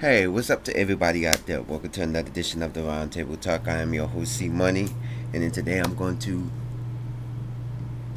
Hey, what's up to everybody out there? Welcome to another edition of the Roundtable Talk. I am your host, C Money, and then today I'm going to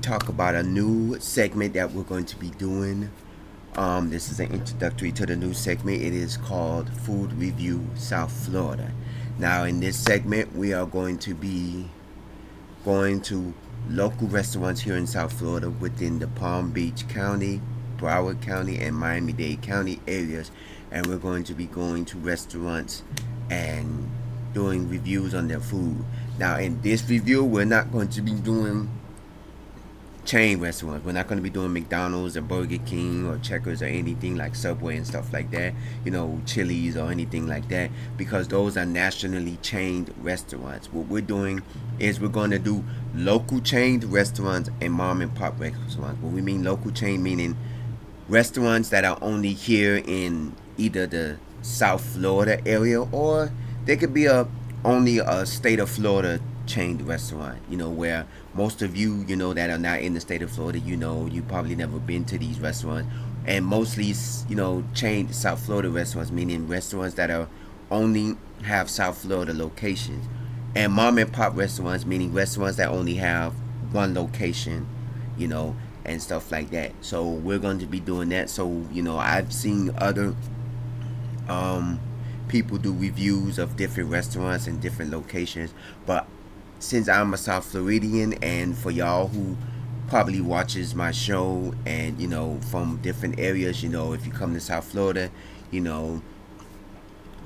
talk about a new segment that we're going to be doing. This is an introductory to the new segment. It is called Food Review South Florida. Now, in this segment, we are going to be going to local restaurants here in South Florida within the Palm Beach County, Broward County, and Miami-Dade County areas. And we're going to be going to restaurants and doing reviews on their food. Now, in this review, we're not going to be doing chain restaurants. We're not going to be doing McDonald's or Burger King or Checkers or anything like Subway and stuff like that, Chili's or anything like that, because those are nationally chained restaurants. What we're doing is we're going to do local chained restaurants and mom and pop restaurants. What we mean local chain, meaning restaurants that are only here in either the South Florida area, or they could be only a state of Florida chained restaurant, where most of you, that are not in the state of Florida, you probably never been to these restaurants. And mostly, chained South Florida restaurants, meaning restaurants that are only have South Florida locations. And mom and pop restaurants, meaning restaurants that only have one location, you know, and stuff like that. So we're going to be doing that. So, I've seen other people do reviews of different restaurants and different locations, but since I'm a South Floridian, and for y'all who probably watches my show and from different areas, if you come to South Florida, you know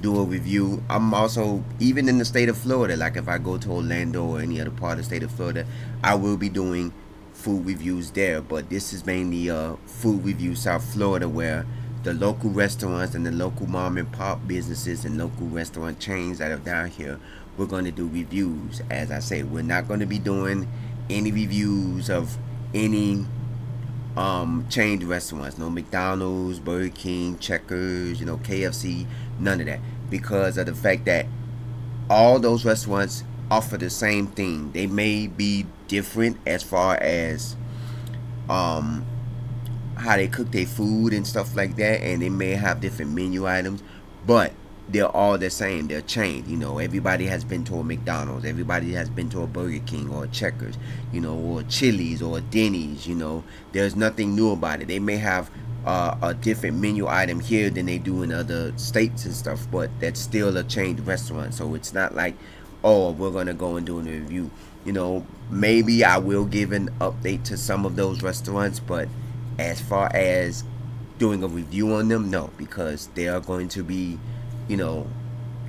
do a review. I'm also, even in the state of Florida, like if I go to Orlando or any other part of the state of Florida, I will be doing food reviews there. But this is mainly a food review South Florida, where the local restaurants and the local mom and pop businesses and local restaurant chains that are down here, we're going to do reviews. As I say, we're not going to be doing any reviews of any chained restaurants, no McDonald's, Burger King, Checkers, KFC, none of that, because of the fact that all those restaurants offer the same thing. They may be different as far as um how they cook their food and stuff like that, and they may have different menu items, but they're all the same. They're chained. Everybody has been to a McDonald's, everybody has been to a Burger King or a Checkers, or Chili's or a Denny's. There's nothing new about it. They may have a different menu item here than they do in other states and stuff, but that's still a chained restaurant. So it's not like, oh, we're gonna go and do a review. Maybe I will give an update to some of those restaurants, but as far as doing a review on them, no, because they are going to be, you know,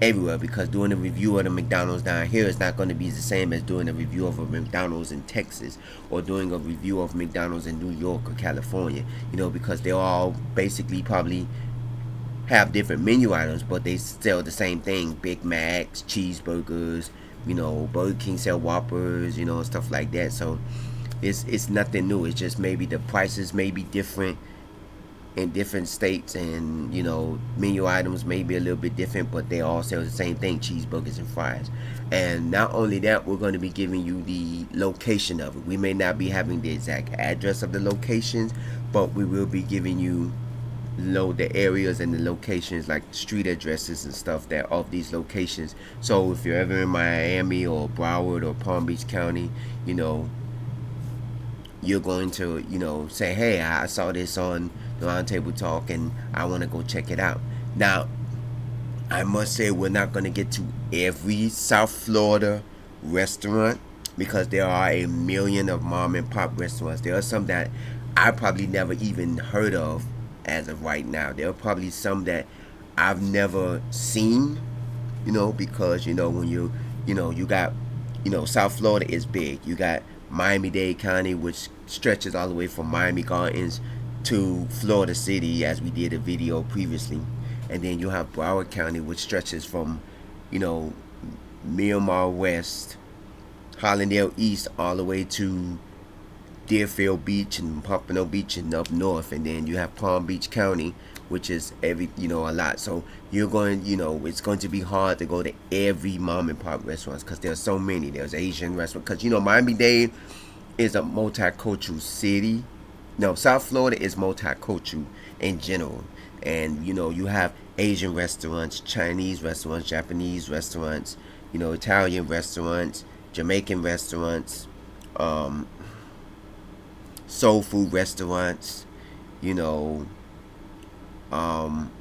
everywhere. Because doing a review of the McDonald's down here is not going to be the same as doing a review of a McDonald's in Texas, or doing a review of McDonald's in New York or California. Because they all basically probably have different menu items, but they sell the same thing: Big Macs, cheeseburgers. Burger King sell Whoppers, stuff like that. So it's nothing new. It's just maybe the prices may be different in different states, and menu items may be a little bit different, but they all sell the same thing: cheeseburgers and fries. And not only that, we're going to be giving you the location of it. We may not be having the exact address of the locations, but we will be giving you the areas and the locations, like street addresses and stuff that of these locations. So if you're ever in Miami or Broward or Palm Beach County, you know you're going to say, hey, I saw this on the Roundtable Talk and I want to go check it out. Now, I must say, we're not going to get to every South Florida restaurant, because there are a million of mom and pop restaurants. There are some that I probably never even heard of as of right now. There are probably some that I've never seen, because when you got, South Florida is big. You got Miami-Dade County, which stretches all the way from Miami Gardens to Florida City, as we did a video previously. And then you have Broward County, which stretches from, you know, Miramar West, Hollandale East, all the way to Deerfield Beach and Pompano Beach and up north. And then you have Palm Beach County, which is a lot. So you're going, it's going to be hard to go to every mom and pop restaurants, because there's so many. There's Asian restaurants, because Miami-Dade is a multicultural city. No, South Florida is multicultural in general. And you have Asian restaurants, Chinese restaurants, Japanese restaurants, Italian restaurants, Jamaican restaurants, um, soul food restaurants, you know, um,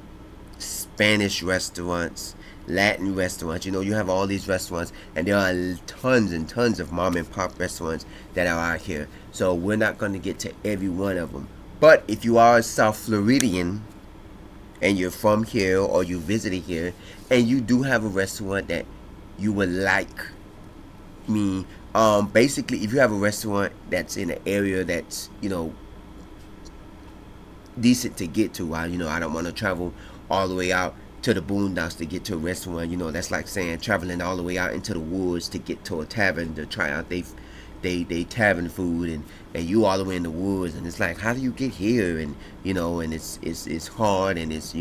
Spanish restaurants, Latin restaurants. You have all these restaurants, and there are tons and tons of mom and pop restaurants that are out here. So we're not going to get to every one of them. But if you are a South Floridian and you're from here or you visited here, and you do have a restaurant that you would like me, basically, if you have a restaurant that's in an area that's decent to get to, while I don't want to travel all the way out to the boondocks to get to a restaurant. That's like saying traveling all the way out into the woods to get to a tavern to try out they tavern food, and you all the way in the woods, and it's like, how do you get here? And and it's hard, and it's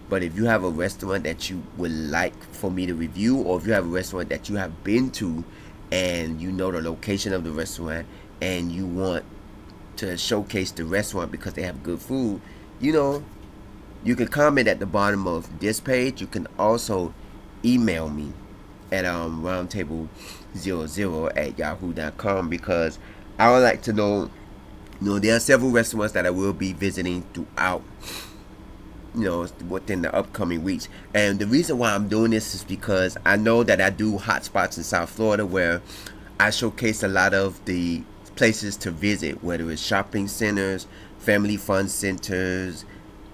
but if you have a restaurant that you would like for me to review, or if you have a restaurant that you have been to and the location of the restaurant, and you want to showcase the restaurant because they have good food, you can comment at the bottom of this page. You can also email me at roundtable00@yahoo.com, because I would like to know. There are several restaurants that I will be visiting throughout, within the upcoming weeks. And the reason why I'm doing this is because I know that I do hotspots in South Florida where I showcase a lot of the places to visit, whether it's shopping centers, family fun centers,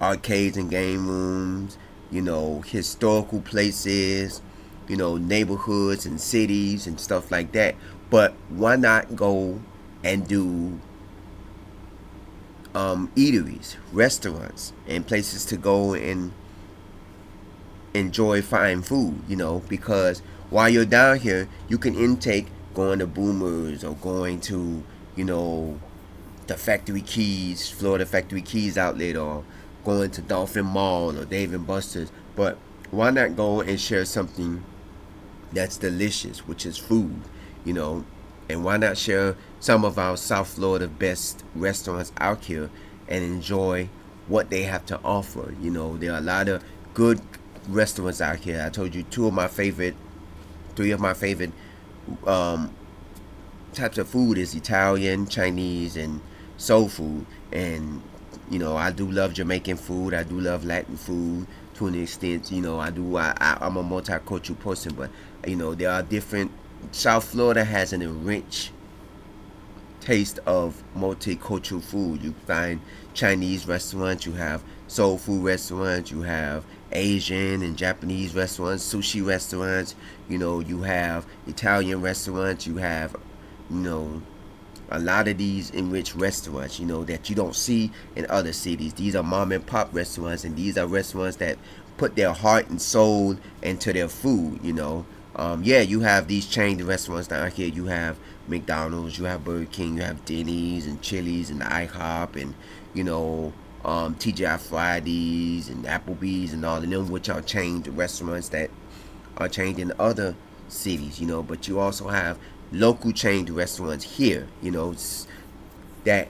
arcades and game rooms, historical places, neighborhoods and cities and stuff like that. But why not go and do eateries, restaurants, and places to go and enjoy fine food, because while you're down here, you can intake going to Boomers or going to, the Factory Keys, Florida Factory Keys outlet, or going to Dolphin Mall or Dave and Buster's. But why not go and share something that's delicious, which is food, and why not share some of our South Florida best restaurants out here and enjoy what they have to offer. There are a lot of good restaurants out here. I told you three of my favorite types of food is Italian, Chinese, and soul food. And I do love Jamaican food. I do love Latin food to an extent. I'm a multicultural person, but there are different. South Florida has an enriched taste of multicultural food. You find Chinese restaurants, you have soul food restaurants, you have Asian and Japanese restaurants, sushi restaurants, you have Italian restaurants, you have, a lot of these enriched restaurants, that you don't see in other cities. These are mom and pop restaurants, and these are restaurants that put their heart and soul into their food, you have these chain restaurants down here. You have McDonald's, you have Burger King, you have Denny's and Chili's and IHOP, and TGI Fridays and Applebee's and all of them, which are chained restaurants that are chained in other cities, but you also have local chained restaurants here, that,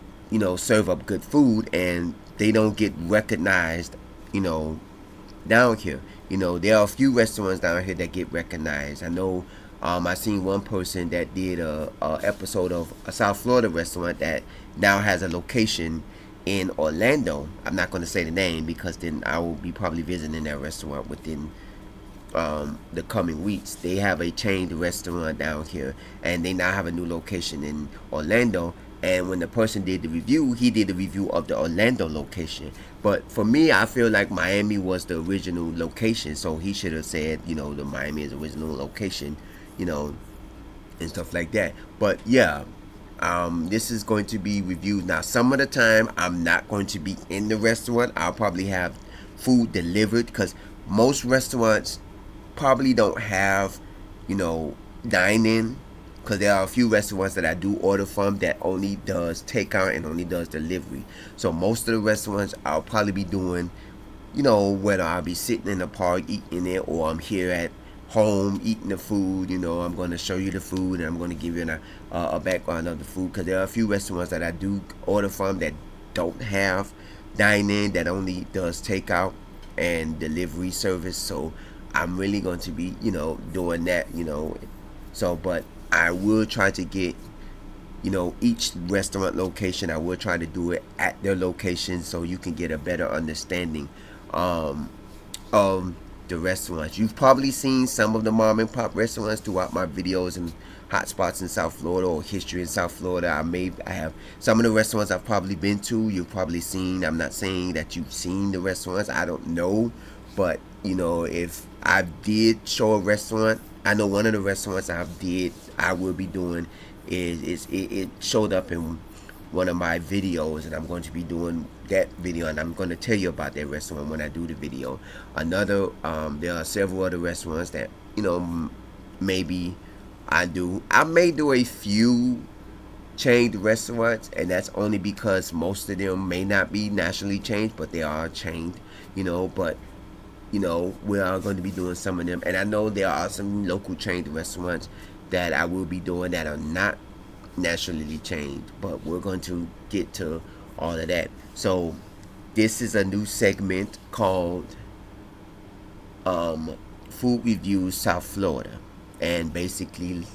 serve up good food, and they don't get recognized, down here. There are a few restaurants down here that get recognized. I know I seen one person that did a episode of a South Florida restaurant that now has a location in Orlando. I'm not going to say the name because then I will be probably visiting that restaurant within the coming weeks. They have a chained restaurant down here, and they now have a new location in Orlando. And when the person did the review, he did the review of the Orlando location. But for me, I feel like Miami was the original location, so he should have said, the Miami is the original location, and stuff like that. But yeah, this is going to be reviewed. Now, some of the time, I'm not going to be in the restaurant. I'll probably have food delivered, because most restaurants probably don't have, dine-in, because there are a few restaurants that I do order from that only does takeout and only does delivery. So most of the restaurants I'll probably be doing, whether I'll be sitting in the park eating it, or I'm here at home eating the food. I'm going to show you the food, and I'm going to give you a background of the food, because there are a few restaurants that I do order from that don't have dine-in that only does takeout and delivery service. So I'm really going to be, doing that, So, but I will try to get, each restaurant location. I will try to do it at their location so you can get a better understanding um, of the restaurants. You've probably seen some of the mom and pop restaurants throughout my videos and hotspots in South Florida or history in South Florida. I have some of the restaurants I've probably been to. You've probably seen. I'm not saying that you've seen the restaurants. I don't know, but if I did show a restaurant, I know one of the restaurants I will be doing it showed up in one of my videos, and I'm going to be doing that video, and I'm going to tell you about that restaurant when I do the video. There are several other restaurants that maybe I may do a few chained restaurants, and that's only because most of them may not be nationally chained, but they are chained. But we are going to be doing some of them, and I know there are some local chained restaurants that I will be doing that are not nationally chained, but we're going to get to all of that. So this is a new segment called Food Reviews South Florida, and basically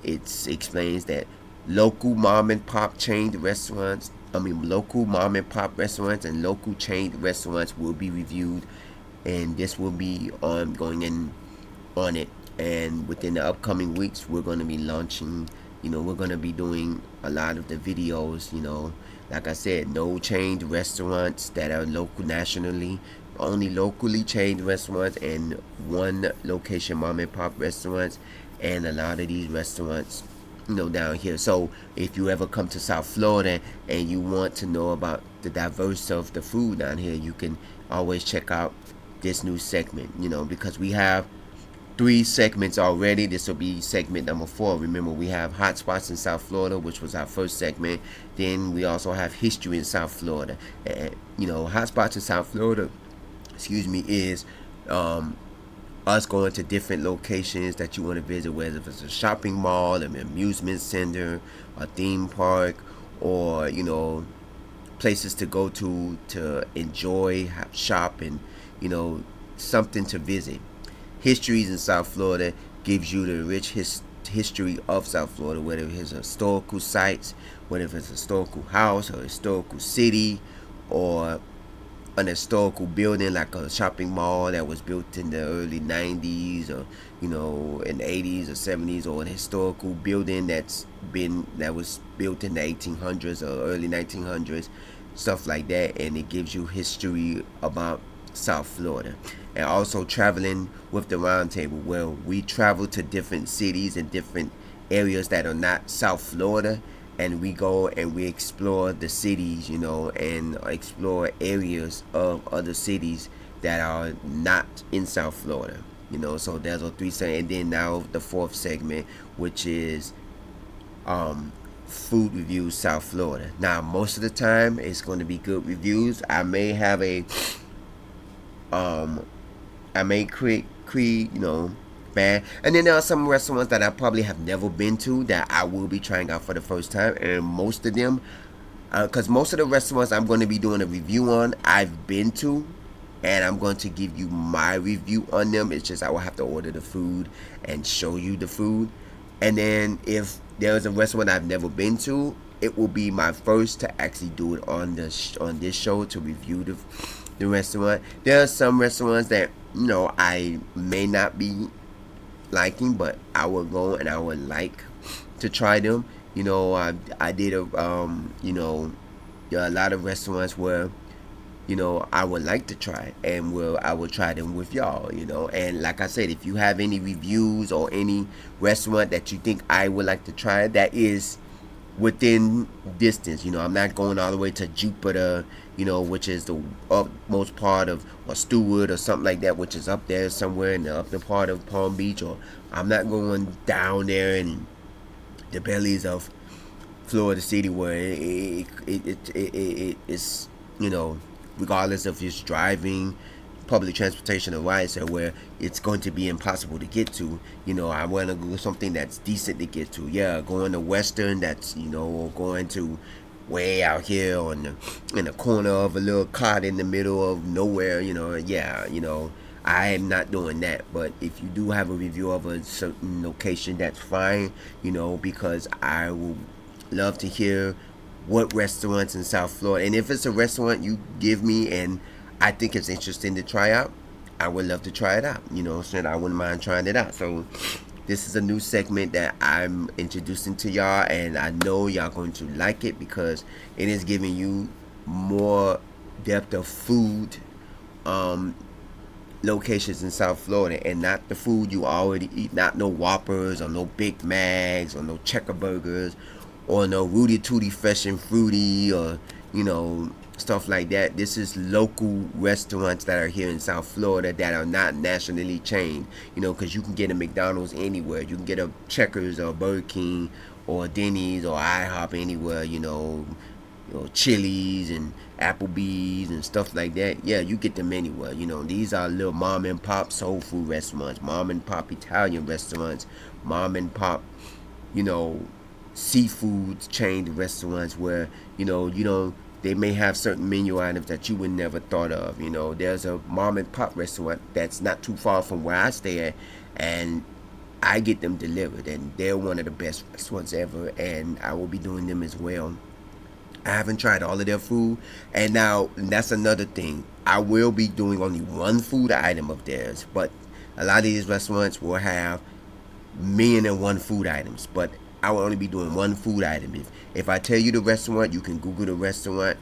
it explains that local mom and pop restaurants and local chained restaurants will be reviewed, and this will be going in on it. And within the upcoming weeks, we're going to be launching, we're going to be doing a lot of the videos, like I said, no chained restaurants that are local nationally, only locally chained restaurants, and one location mom and pop restaurants, and a lot of these restaurants down here. So if you ever come to South Florida and you want to know about the diversity of the food down here, you can always check out this new segment, because we have 3 segments already. This will be segment number 4. Remember, we have hotspots in South Florida, which was our first segment. Then we also have history in South Florida. And hotspots in South Florida, is us going to different locations that you want to visit, whether it's a shopping mall, an amusement center, a theme park, or places to go to enjoy, shop, and something to visit. Histories in South Florida gives you the rich history of South Florida, whether it's historical sites, whether it's a historical house or a historical city, or an historical building like a shopping mall that was built in the early 90s, or in the 80s or 70s, or an historical building that was built in the 1800s or early 1900s, stuff like that. And it gives you history about South Florida. And also traveling with the roundtable, where we travel to different cities and different areas that are not South Florida, and we go and we explore the cities, and explore areas of other cities that are not in South Florida, So there's a 3 segments, and then now the 4th segment, which is food reviews South Florida. Now most of the time it's going to be good reviews. I may have create bad, and then there are some restaurants that I probably have never been to that I will be trying out for the first time, and most of them, because most of the restaurants I'm going to be doing a review on, I've been to, and I'm going to give you my review on them. It's just I will have to order the food and show you the food, and then if there's a restaurant I've never been to, it will be my first to actually do it on this show, to review the restaurant. There are some restaurants that I may not be liking, but I will go and I would like to try them. I did there are a lot of restaurants where I would like to try, and I will try them with y'all. And like I said, if you have any reviews or any restaurant that you think I would like to try that is within distance, I'm not going all the way to Jupiter, which is the upmost part of, or Stewart or something like that, which is up there somewhere in the upper part of Palm Beach, or I'm not going down there in the bellies of Florida City, where it's regardless of just driving, public transportation, or rides, where it's going to be impossible to get to. I want to go something that's decent to get to. Yeah, going to Western, that's or going to way out here on in the corner of a little cot in the middle of nowhere. Yeah, I am not doing that. But if you do have a review of a certain location, that's fine. Because I will love to hear what restaurants in South Florida, and if it's a restaurant you give me and I think it's interesting to try out, I would love to try it out. So I wouldn't mind trying it out. So this is a new segment that I'm introducing to y'all, and I know y'all going to like it because it is giving you more depth of food locations in South Florida, and not the food you already eat. Not no Whoppers or no Big Macs or no Checker Burgers or no Rudy Tooty Fresh and Fruity or stuff like that. This is local restaurants that are here in South Florida that are not nationally chained. Because you can get a McDonald's anywhere. You can get a Checkers or Burger King or Denny's or IHOP anywhere. Chili's and Applebee's and stuff like that. Yeah, you get them anywhere. These are little mom and pop soul food restaurants, mom and pop Italian restaurants, mom and pop, seafood chained restaurants where they may have certain menu items that you would never thought of. There's a mom and pop restaurant that's not too far from where I stay at, and I get them delivered, and they're one of the best restaurants ever, and I will be doing them as well. I haven't tried all of their food, and that's another thing. I will be doing only one food item of theirs, but a lot of these restaurants will have million and one food items, but I will only be doing one food item. If I tell you the restaurant, you can Google the restaurant,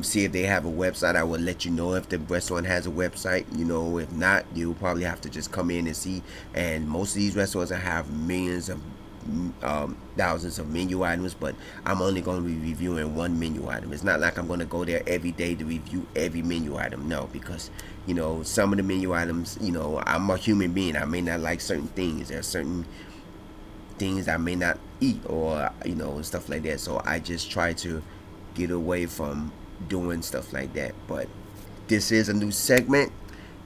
see if they have a website. I will let you know if the restaurant has a website. If not, you'll probably have to just come in and see. And most of these restaurants have millions of thousands of menu items, but I'm only going to be reviewing one menu item. It's not like I'm going to go there every day to review every menu item. No, because some of the menu items, I'm a human being. I may not like certain things. There are certain things I may not eat, or and stuff like that. So I just try to get away from doing stuff like that. But this is a new segment.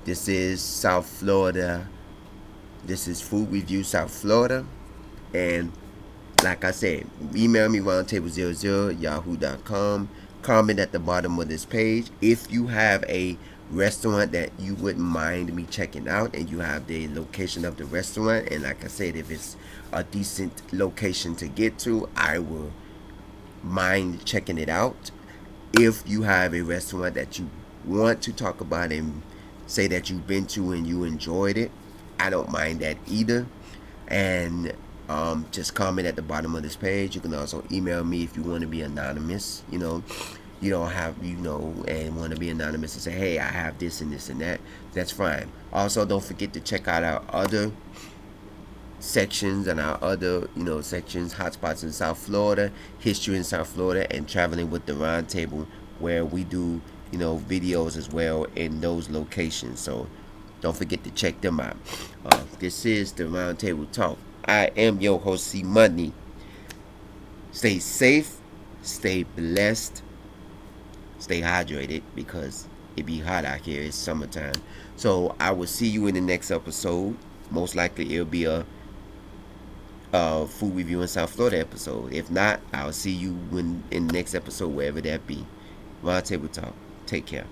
This is South Florida. This is Food Review South Florida. And like I said, email me roundtable00yahoo.com. Comment at the bottom of this page if you have a restaurant that you wouldn't mind me checking out, and you have the location of the restaurant. And like I said, if it's a decent location to get to, I will mind checking it out. If you have a restaurant that you want to talk about and say that you've been to and you enjoyed it, I don't mind that either. And just comment at the bottom of this page. You can also email me if you want to be anonymous. You don't have, and want to be anonymous and say, hey, I have this and this and that. That's fine. Also, don't forget to check out our other sections and our other, sections, hotspots in South Florida, history in South Florida, and traveling with the Roundtable, where we do, videos as well in those locations. So don't forget to check them out. This is the Roundtable Talk. I am your host, C Money. Stay safe, stay blessed, stay hydrated, because it be hot out here. It's summertime. So I will see you in the next episode. Most likely it'll be a food review in South Florida episode. If not, I'll see you in the next episode, wherever that be. Roundtable Talk. Take care.